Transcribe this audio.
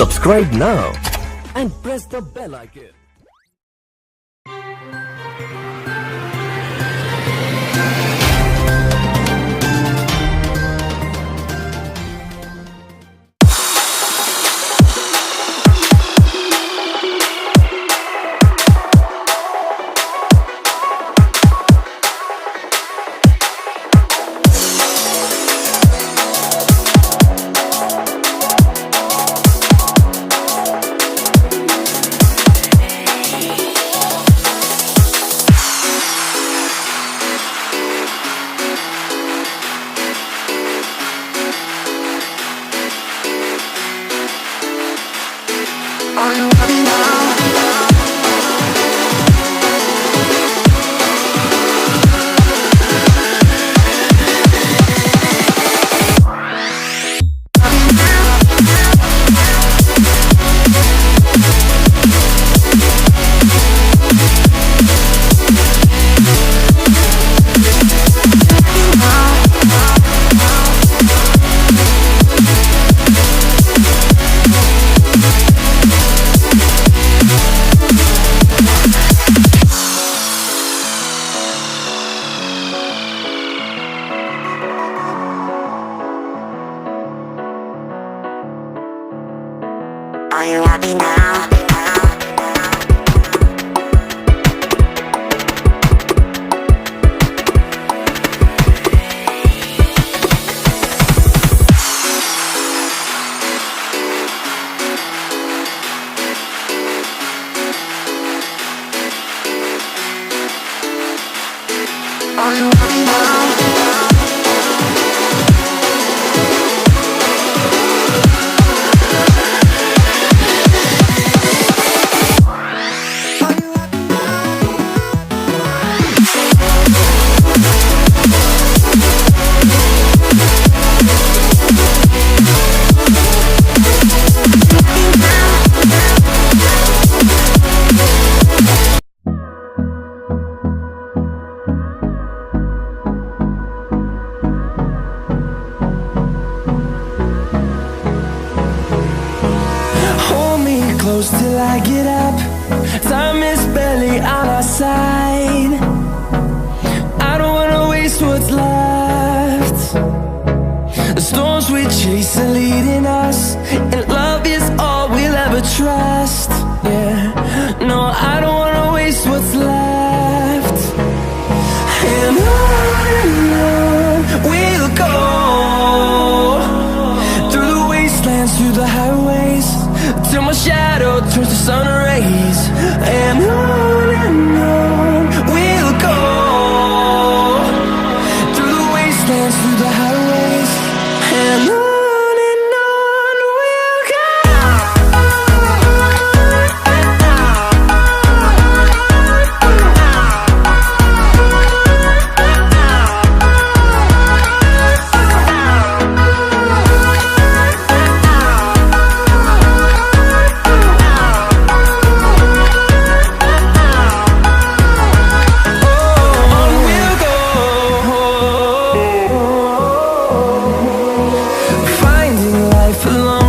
Subscribe now and press the bell icon. Are you happy now? Are you happy now? Are you happy now? Close till I get up. Time is barely on our side. I don't wanna waste what's left. The storms we chase are leading us, and love is all we'll ever trust. Yeah, no, I don't wanna waste what's left. And on we'll go, through the wastelands, through the highways, till my shadow turns to sun rays. And on we'll go, through the wastelands, through the highways, and on we'll go. Along